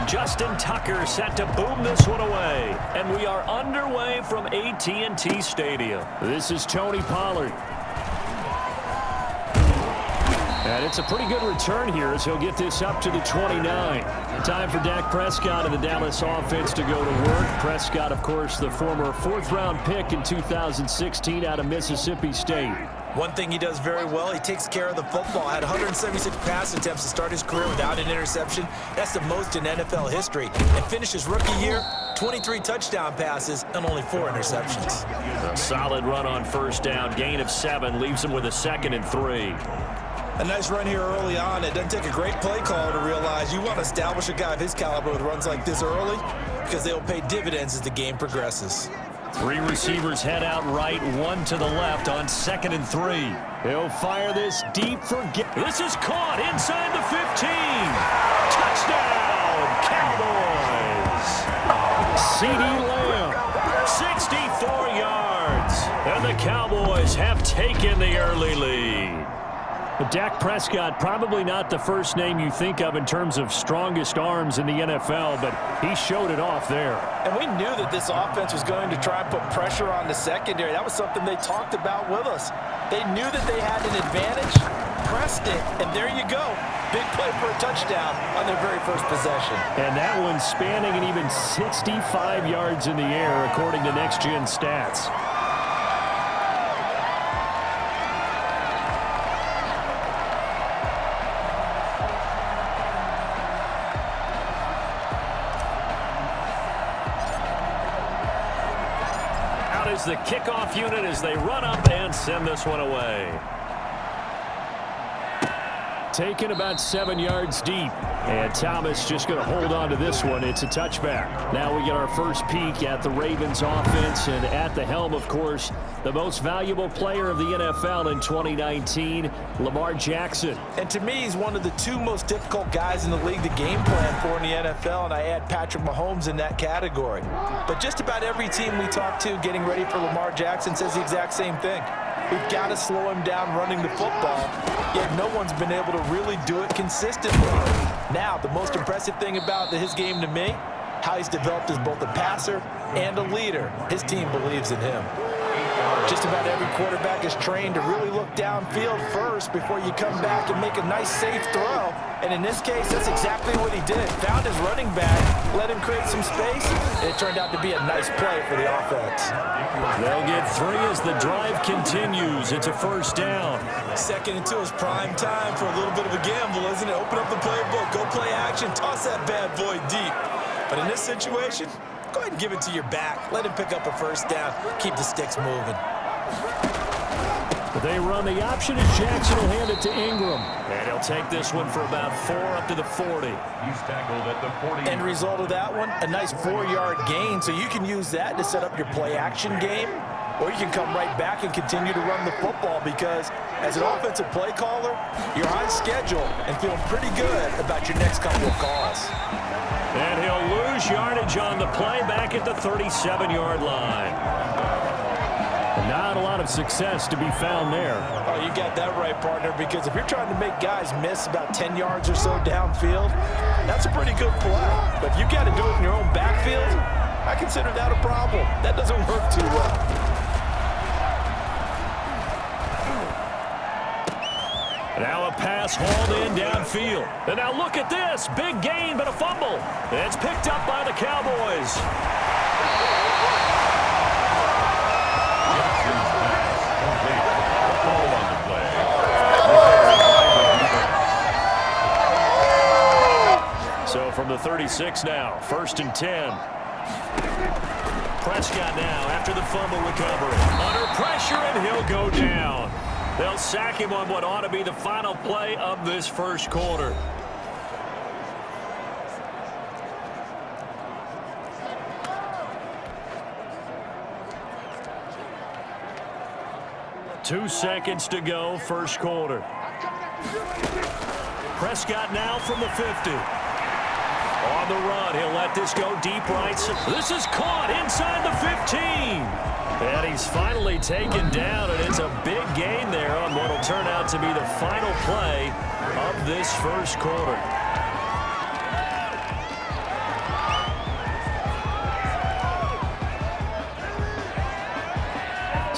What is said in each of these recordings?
Justin Tucker set to boom this one away. And we are underway from AT&T Stadium. This is Tony Pollard. And it's a pretty good return here as he'll get this up to the 29. Time for Dak Prescott and the Dallas offense to go to work. Prescott, of course, the former fourth-round pick in 2016 out of Mississippi State. One thing he does very well, he takes care of the football. Had 176 pass attempts to start his career without an interception. That's the most in NFL history. And finished his rookie year, 23 touchdown passes and only 4 interceptions. A solid run on first down. Gain of 7 leaves him with a 2nd and 3. A nice run here early on. It doesn't take a great play caller to realize you want to establish a guy of his caliber with runs like this early because they'll pay dividends as the game progresses. 3 receivers head out right, 1 to the left on 2nd and 3. He'll fire this deep for... This is caught inside the 15. Touchdown, Cowboys. CeeDee Lamb, 64 yards. And the Cowboys have taken the early lead. Dak Prescott, probably not the first name you think of in terms of strongest arms in the NFL, but he showed it off there. And we knew that this offense was going to try and put pressure on the secondary. That was something they talked about with us. They knew that they had an advantage, pressed it, and there you go. Big play for a touchdown on their very first possession. And that one spanning an even 65 yards in the air, according to Next Gen Stats. The kickoff unit as they run up and send this one away. Taken about 7 yards deep. And Thomas just going to hold on to this one. It's a touchback. Now we get our first peek at the Ravens offense. And at the helm, of course, the most valuable player of the NFL in 2019, Lamar Jackson. And to me, he's one of the 2 most difficult guys in the league to game plan for in the NFL. And I add Patrick Mahomes in that category. But just about every team we talk to getting ready for Lamar Jackson says the exact same thing. We've got to slow him down running the football, yet no one's been able to really do it consistently. Now, the most impressive thing about his game to me, how he's developed as both a passer and a leader. His team believes in him. Just about every quarterback is trained to really look downfield first before you come back and make a nice, safe throw. And in this case, that's exactly what he did. Found his running back, let him create some space, and it turned out to be a nice play for the offense. They'll get 3 as the drive continues. It's a first down. 2nd and 2 is prime time for a little bit of a gamble, isn't it? Open up the playbook, go play action, toss that bad boy deep. But in this situation, go ahead and give it to your back. Let him pick up a first down. Keep the sticks moving. They run the option as Jackson will hand it to Ingram. And he'll take this one for about 4 up to the 40. He's tackled at the 40. End result of that one, a nice 4-yard gain. So you can use that to set up your play-action game, or you can come right back and continue to run the football because as an offensive play caller, you're on schedule and feeling pretty good about your next couple of calls. And he'll lose yardage on the play back at the 37-yard line. Not a lot of success to be found there. Oh, you got that right, partner, because if you're trying to make guys miss about 10 yards or so downfield, that's a pretty good play. But if you got to do it in your own backfield, I consider that a problem. That doesn't work too well. Now a pass hauled in downfield. And now look at this. Big gain, but a fumble. It's picked up by the Cowboys. So from the 36 now, 1st and 10. Prescott now after the fumble recovery. Under pressure, and he'll go down. They'll sack him on what ought to be the final play of this first quarter. Two seconds to go, first quarter. Prescott now from the 50. On the run, he'll let this go deep right. This is caught inside the 15. And he's finally taken down, and it's a big gain there on what will turn out to be the final play of this first quarter.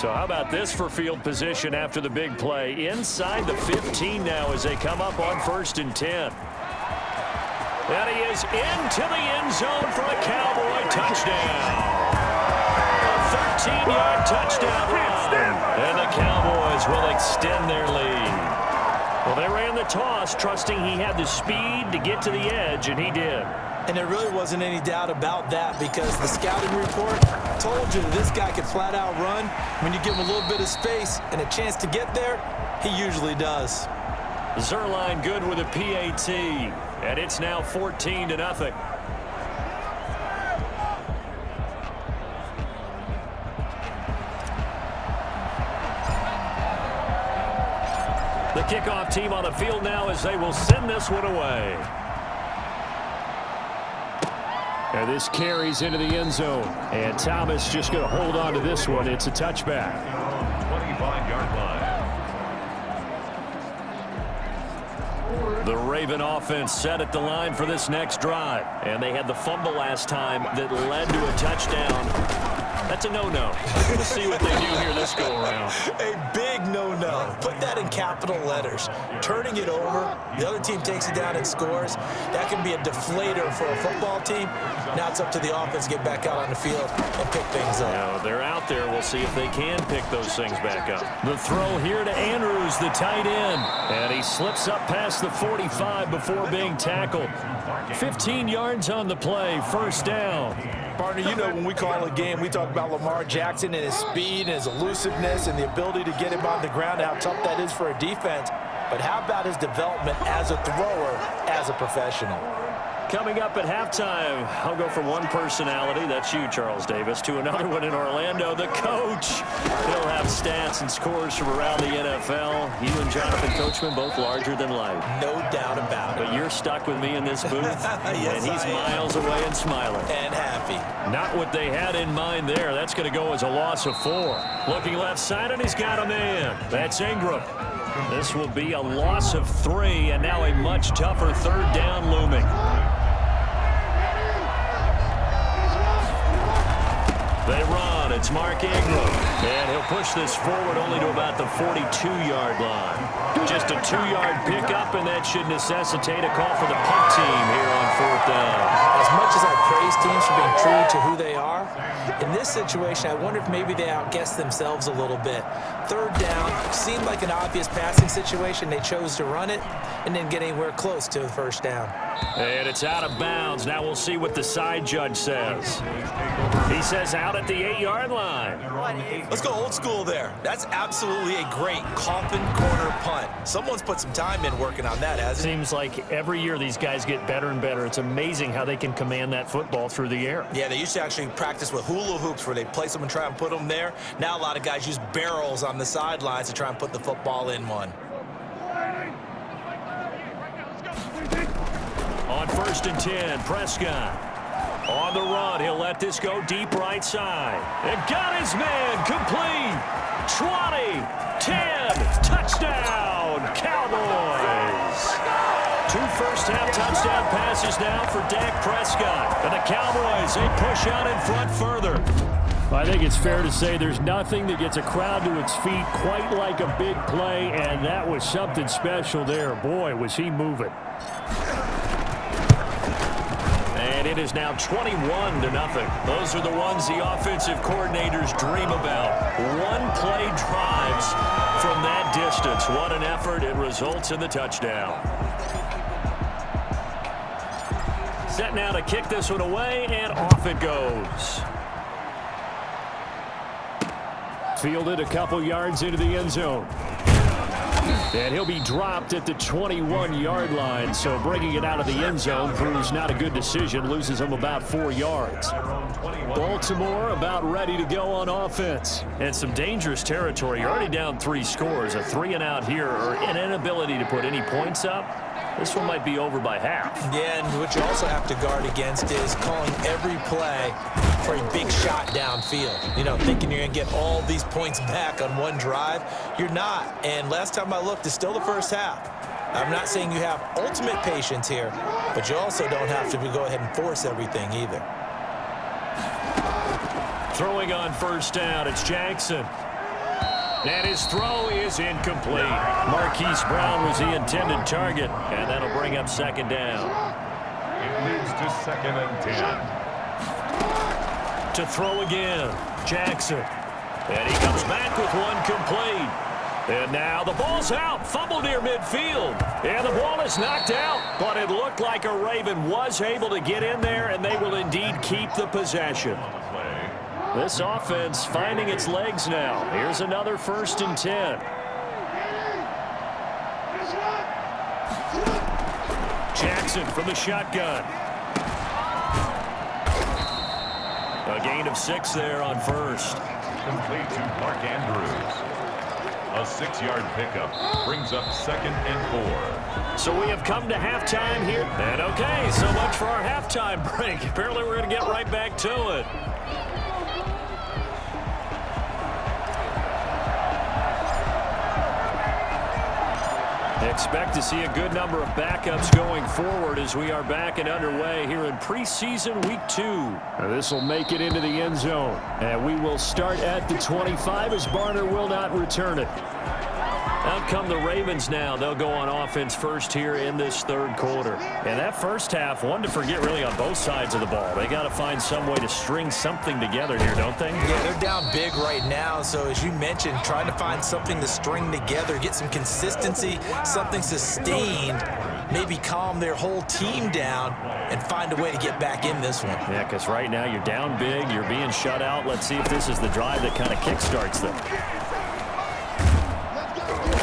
So how about this for field position after the big play? Inside the 15 now as they come up on 1st and 10. And he is into the end zone for a Cowboy touchdown. A 13-yard touchdown run. And the Cowboys will extend their lead. Well, they ran the toss, trusting he had the speed to get to the edge, and he did. And there really wasn't any doubt about that because the scouting report told you that this guy could flat out run. When you give him a little bit of space and a chance to get there, he usually does. Zerline good with a PAT, and it's now 14-0. The kickoff team on the field now as they will send this one away. And this carries into the end zone. And Thomas just going to hold on to this one. It's a touchback. 25-yard line. The Raven offense set at the line for this next drive. And they had the fumble last time that led to a touchdown. That's a no-no. We'll see what they do here this go-around. A big no-no. Put that in capital letters. Turning it over, the other team takes it down and scores. That can be a deflator for a football team. Now it's up to the offense to get back out on the field and pick things up. Now they're out there. We'll see if they can pick those things back up. The throw here to Andrews, the tight end. And he slips up past the 45 before being tackled. 15 yards on the play, 1st down. Partner, you know when we call a game, we talk about Lamar Jackson and his speed and his elusiveness and the ability to get him on the ground, how tough that is for a defense. But how about his development as a thrower, as a professional? Coming up at halftime, I'll go from one personality, that's you, Charles Davis, to another one in Orlando, the coach. He'll have stats and scores from around the NFL. You and Jonathan Coachman, both larger than life. No doubt about it. But you're stuck with me in this booth, Yes, and he's miles away and smiling. And happy. Not what they had in mind there. That's going to go as a loss of 4. Looking left side, and he's got a man. That's Ingram. This will be a loss of 3, and now a much tougher 3rd down looming. They run. It's Mark Ingram. And he'll push this forward only to about the 42-yard line. Just a 2-yard pickup, and that should necessitate a call for the punt team here on 4th down. As much as I praise teams for being true to who they are, in this situation, I wonder if maybe they outguessed themselves a little bit. 3rd down seemed like an obvious passing situation. They chose to run it and didn't get anywhere close to the 1st down. And it's out of bounds. Now we'll see what the side judge says. He says out at the 8-yard line. Let's go old school there. That's absolutely a great coffin corner punt. Someone's put some time in working on that, hasn't it? Seems like every year these guys get better and better. It's amazing how they can command that football through the air. Yeah, they used to actually practice with hula hoops where they place them and try and put them there. Now a lot of guys use barrels on the sidelines to try and put the football in one. On 1st and 10, Prescott. On the run, he'll let this go deep right side. And got his man complete. 20, 10, touchdown, Cowboys. 2 first-half touchdown passes now for Dak Prescott. And the Cowboys, they push out in front further. I think it's fair to say there's nothing that gets a crowd to its feet quite like a big play, and that was something special there. Boy, was he moving. And it is now 21-0. Those are the ones the offensive coordinators dream about. One-play drives from that distance. What an effort. It results in the touchdown. Set now to kick this one away, and off it goes. Fielded a couple yards into the end zone. And he'll be dropped at the 21-yard line, so bringing it out of the end zone proves not a good decision, loses him about 4 yards. Baltimore about ready to go on offense. And some dangerous territory. You're already down 3 scores, a 3-and-out here, or an inability to put any points up. This one might be over by half. Yeah, and what you also have to guard against is calling every play for a big shot downfield. You know, thinking you're going to get all these points back on one drive. You're not. And last time I looked, it's still the first half. I'm not saying you have ultimate patience here, but you also don't have to go ahead and force everything either. Throwing on 1st down, it's Jackson. And his throw is incomplete. Marquise Brown was the intended target, and that'll bring up second down. It leads to 2nd and 10. To throw again, Jackson. And he comes back with one complete. And now the ball's out. Fumble near midfield. And the ball is knocked out. But it looked like a Raven was able to get in there, and they will indeed keep the possession. This offense finding its legs now. Here's another 1st and 10. Jackson from the shotgun. A gain of 6 there on 1st. Complete to Mark Andrews. A 6-yard pickup brings up 2nd and 4. So we have come to halftime here. And okay, so much for our halftime break. Apparently we're going to get right back to it. Expect to see a good number of backups going forward as we are back and underway here in preseason week 2. This will make it into the end zone. And we will start at the 25 as Barner will not return it. Out come the Ravens now. They'll go on offense first here in this 3rd quarter. And that first half, one to forget really on both sides of the ball. They got to find some way to string something together here, don't they? Yeah, they're down big right now. So as you mentioned, trying to find something to string together, get some consistency, something sustained, maybe calm their whole team down and find a way to get back in this one. Yeah, because right now you're down big, you're being shut out. Let's see if this is the drive that kind of kickstarts them.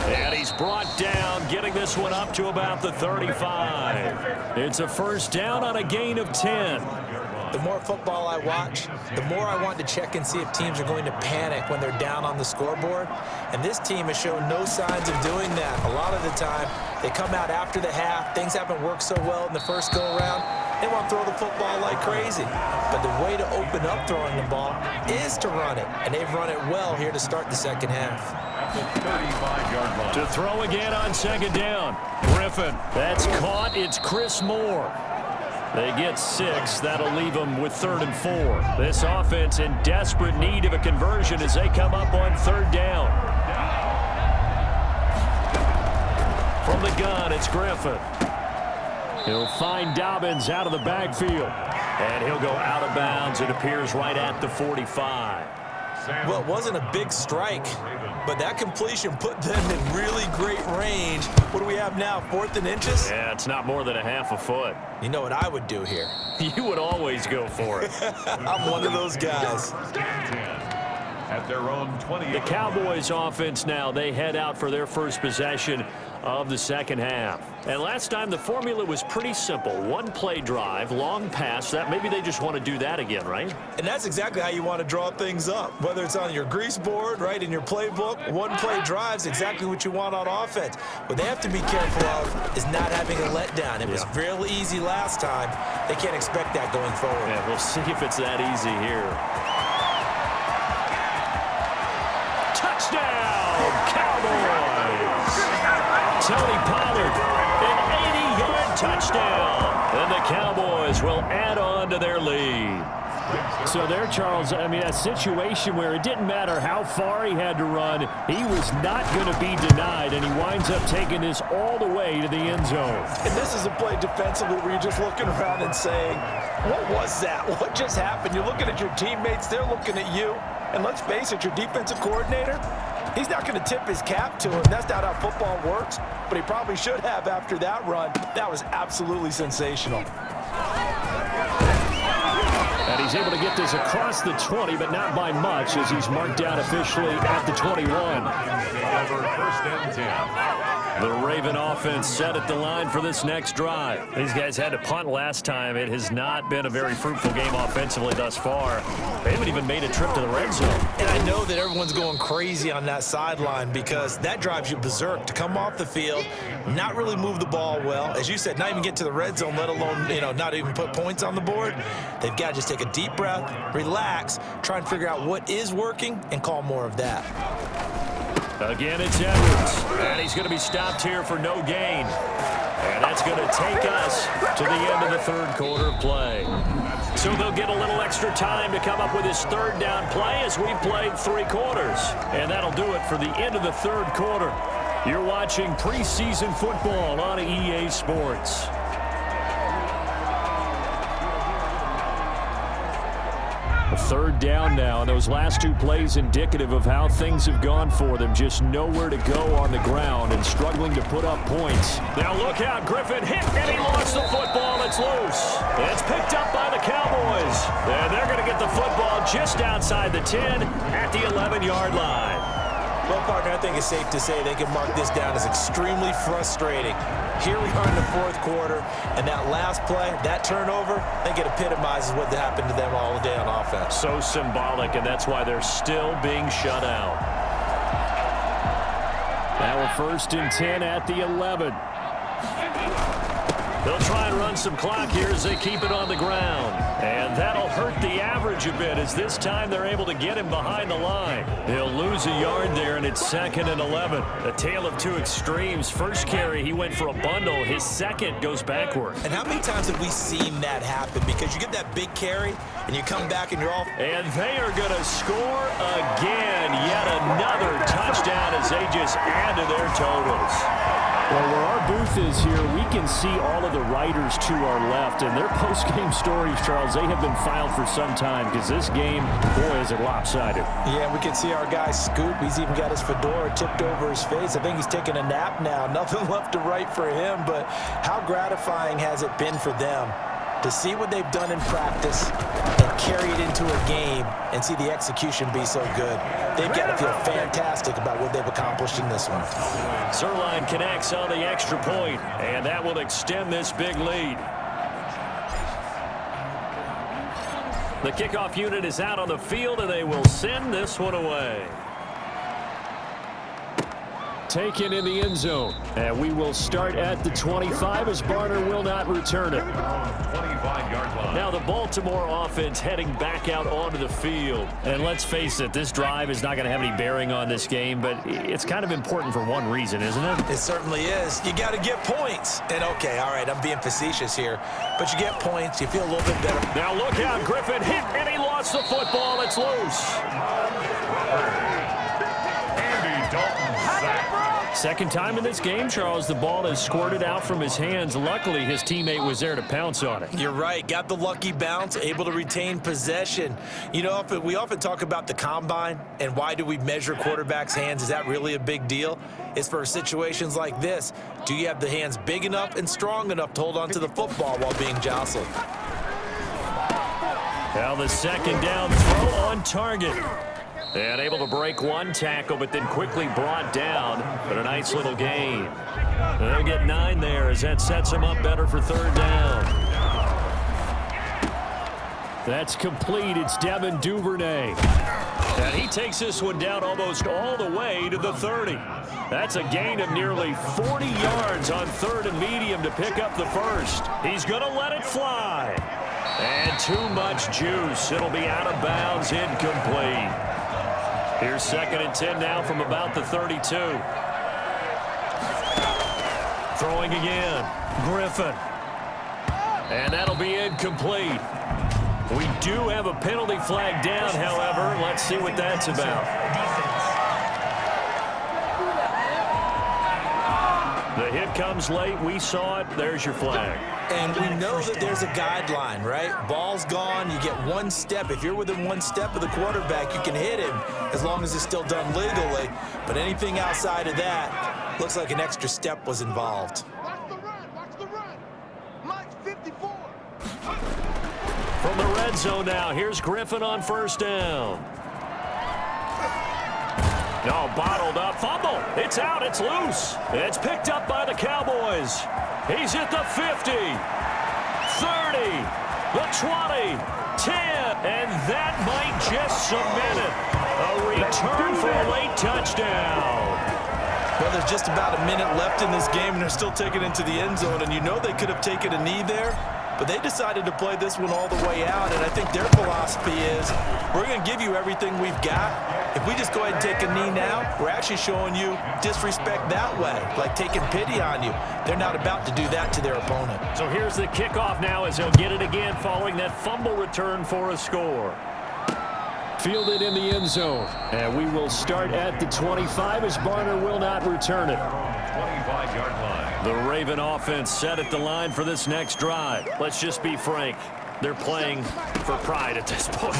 And he's brought down, getting this one up to about the 35. It's a 1st down on a gain of 10. The more football I watch, the more I want to check and see if teams are going to panic when they're down on the scoreboard. And this team has shown no signs of doing that. A lot of the time, they come out after the half. Things haven't worked so well in the first go-around. They want to throw the football like crazy. But the way to open up throwing the ball is to run it. And they've run it well here to start the second half. At the 35-yard line. To throw again on 2nd down. Griffin. That's caught. It's Chris Moore. They get 6. That'll leave them with 3rd and 4. This offense in desperate need of a conversion as they come up on 3rd down. From the gun, it's Griffin. He'll find Dobbins out of the backfield. And he'll go out of bounds. It appears right at the 45. Well, it wasn't a big strike, but that completion put them in really great range. What do we have now, 4th and inches? Yeah, it's not more than a half a foot. You know what I would do here? You would always go for it. I'm one of those guys. At their own 20. The Cowboys offense now, they head out for their first possession of the second half. And last time the formula was pretty simple. 1-play drive, long pass. That maybe they just want to do that again, right? And that's exactly how you want to draw things up. Whether it's on your grease board, right, in your playbook, 1-play drive's exactly what you want on offense. What they have to be careful of is not having a letdown. It was real easy last time. They can't expect that going forward. Yeah, we'll see if it's that easy here. Touchdown, Cowboys! Tony Pollard, an 80-yard touchdown. And the Cowboys will add on to their lead. So there, Charles, I mean, a situation where it didn't matter how far he had to run, he was not going to be denied, and he winds up taking this all the way to the end zone. And this is a play defensively where you're just looking around and saying, what was that? What just happened? You're looking at your teammates, they're looking at you. And let's face it, your defensive coordinator, he's not going to tip his cap to him. That's not how football works, but he probably should have after that run. That was absolutely sensational. And he's able to get this across the 20, but not by much as he's marked down officially at the 21. However, 1st and 10. The Raven offense set at the line for this next drive. These guys had to punt last time. It has not been a very fruitful game offensively thus far. They haven't even made a trip to the red zone. And I know that everyone's going crazy on that sideline because that drives you berserk to come off the field, not really move the ball well. As you said, not even get to the red zone, let alone, not even put points on the board. They've got to just take a deep breath, relax, try and figure out what is working, and call more of that. Again, it's Edwards, and he's going to be stopped here for no gain. And that's going to will take us to the end of the third quarter play. So they'll get a little extra time to come up with his third down play as we've played 3 quarters. And that'll do it for the end of the third quarter. You're watching preseason football on EA Sports. Third down now, and those last 2 plays indicative of how things have gone for them. Just nowhere to go on the ground and struggling to put up points. Now look out, Griffin hit, and he lost the football. It's loose. It's picked up by the Cowboys. And they're going to get the football just outside the 10 at the 11-yard line. Well, partner, I think it's safe to say they can mark this down as extremely frustrating. Here we are in the fourth quarter, and that last play, that turnover, I think it epitomizes what happened to them all day on offense. So symbolic, and that's why they're still being shut out. Now a 1st and 10 at the 11. They'll try and run some clock here as they keep it on the ground. And that'll hurt the average a bit as this time they're able to get him behind the line. He'll lose a yard there, and it's 2nd and 11. A tale of 2 extremes. First carry, he went for a bundle. His second goes backward. And how many times have we seen that happen? Because you get that big carry, and you come back and you're all... And they are going to score again. Yet another touchdown as they just add to their totals. Well, where our booth is here, we can see all of the writers to our left, and their post-game stories, Charles, they have been filed for some time because this game, boy, is it lopsided. Yeah, we can see our guy Scoop. He's even got his fedora tipped over his face. I think he's taking a nap now. Nothing left to write for him, but how gratifying has it been for them to see what they've done in practice and carry it into a game and see the execution be so good. They've got to feel fantastic about what they've accomplished in this one. Zerline connects on the extra point, and that will extend this big lead. The kickoff unit is out on the field, and they will send this one away. Taken in the end zone. And we will start at the 25 as Barner will not return it. 25-yard line. Now the Baltimore offense heading back out onto the field. And let's face it, this drive is not going to have any bearing on this game, but it's kind of important for one reason, isn't it? It certainly is. You got to get points. And okay, all right, I'm being facetious here, but you get points, you feel a little bit better. Now look out, Griffin hit, and he lost the football. It's loose. Andy Dalton sacked. Second time in this game, Charles, the ball has squirted out from his hands. Luckily, his teammate was there to pounce on it. You're right. Got the lucky bounce, able to retain possession. You know, we often talk about the combine and why do we measure quarterbacks' hands. Is that really a big deal? It's for situations like this. Do you have the hands big enough and strong enough to hold on to the football while being jostled? Now the second down throw on target. And able to break one tackle, but then quickly brought down. But a nice little gain. They'll get 9 there as that sets them up better for third down. That's complete. It's Devin Duvernay. And he takes this one down almost all the way to the 30. That's a gain of nearly 40 yards on 3rd and medium to pick up the first. He's going to let it fly. And too much juice. It'll be out of bounds, incomplete. Here's 2nd and 10 now from about the 32. Throwing again. Griffin. And that'll be incomplete. We do have a penalty flag down, however. Let's see what that's about. The hit comes late. We saw it. There's your flag. And we know that there's a guideline, right? Ball's gone. You get 1 step. If you're within 1 step of the quarterback, you can hit him as long as it's still done legally. But anything outside of that, looks like an extra step was involved. Watch the run. Watch the run. Mike's 54. From the red zone now, here's Griffin on 1st down. No, bottled up. Fumble. It's out. It's loose. It's picked up by the Cowboys. He's at the 50, 30, the 20, 10, and that might just cement it. A return for a late touchdown. Well, there's just about a minute left in this game, and they're still taking it into the end zone, and you know they could have taken a knee there, but they decided to play this one all the way out, and I think their philosophy is we're going to give you everything we've got, If we just go ahead and take a knee now, we're actually showing you disrespect that way, like taking pity on you. They're not about to do that to their opponent. So here's the kickoff now as they'll get it again following that fumble return for a score. Fielded in the end zone. And we will start at the 25 as Barner will not return it. 25-yard line. The Raven offense set at the line for this next drive. Let's just be frank. They're playing for pride at this point.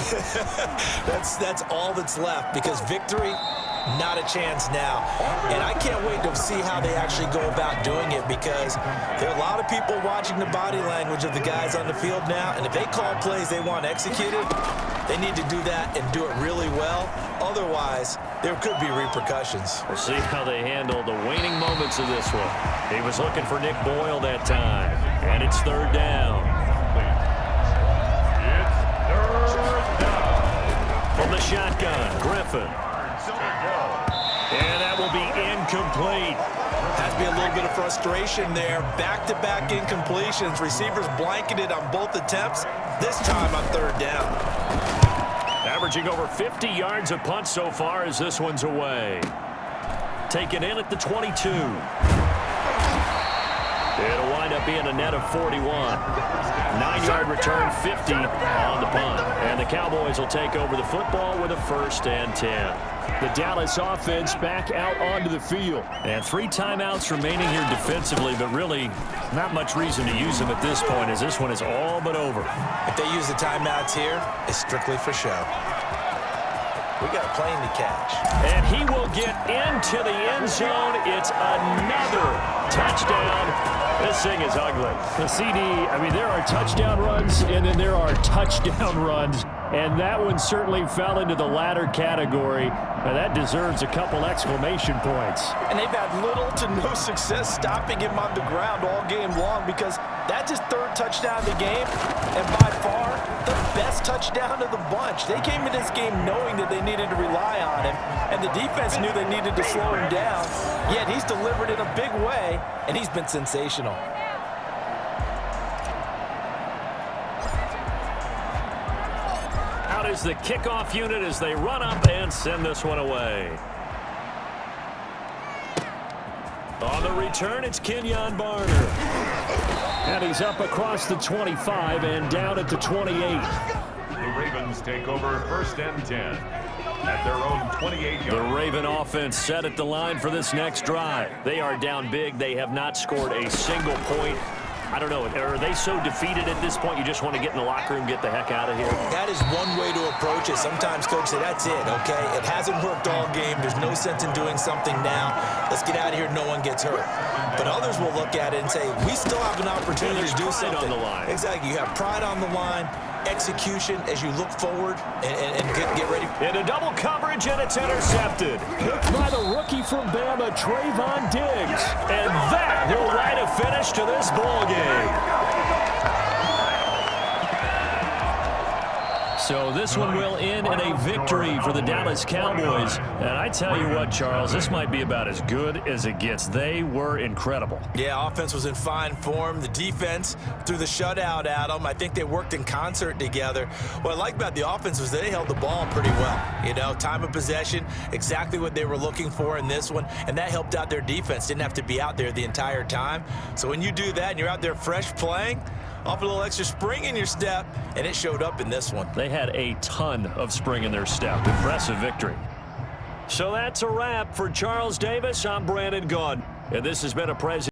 That's all that's left, because victory, not a chance now. And I can't wait to see how they actually go about doing it, because there are a lot of people watching the body language of the guys on the field now, and if they call plays they want executed, they need to do that and do it really well. Otherwise, there could be repercussions. We'll see how they handle the waning moments of this one. He was looking for Nick Boyle that time, and it's third down. From the shotgun, Griffin. And that will be incomplete. Has to be a little bit of frustration there. Back-to-back incompletions. Receivers blanketed on both attempts. This time on third down. Averaging over 50 yards a punt so far as this one's away. Taken in at the 22. It'll wind up being a net of 41. 9-yard return, 50 on the punt. And the Cowboys will take over the football with a 1st and 10. The Dallas offense back out onto the field. And 3 timeouts remaining here defensively, but really not much reason to use them at this point, as this one is all but over. If they use the timeouts here, it's strictly for show. We got a plane to catch. And he will get into the end zone. It's another touchdown. This thing is ugly. The CD, I mean, there are touchdown runs, and then there are touchdown runs. And that one certainly fell into the latter category. And that deserves a couple exclamation points. And they've had little to no success stopping him on the ground all game long, because that's his 3rd touchdown of the game, and by far the best touchdown of the bunch. They came into this game knowing that they needed to rely on him, and the defense knew they needed to slow him down, yet he's delivered in a big way, and he's been sensational. Out is the kickoff unit as they run up and send this one away. On the return, it's Kenyon Barner. And he's up across the 25 and down at the 28. The Ravens take over 1st and 10 at their own 28-yard. The Raven offense set at the line for this next drive. They are down big. They have not scored a single point. I don't know. Are they so defeated at this point you just want to get in the locker room, get the heck out of here? That is one way to approach it. Sometimes coach say, that's it, okay? It hasn't worked all game. There's no sense in doing something now. Let's get out of here. No one gets hurt. But others will look at it and say, we still have an opportunity to do something. On the line. Exactly. You have pride on the line, execution as you look forward and get ready. In a double coverage, and it's intercepted. Picked by the rookie from Bama, Trayvon Diggs. And that will write a finish to this ball game. So this one will end in a victory for the Dallas Cowboys. And I tell you what, Charles, this might be about as good as it gets. They were incredible. Yeah, offense was in fine form. The defense threw the shutout at them. I think they worked in concert together. What I like about the offense was they held the ball pretty well. You know, time of possession, exactly what they were looking for in this one. And that helped out their defense. Didn't have to be out there the entire time. So when you do that and you're out there fresh playing, off a little extra spring in your step, and it showed up in this one. They had a ton of spring in their step. Impressive victory. So that's a wrap for Charles Davis. I'm Brandon Gaudin, and this has been a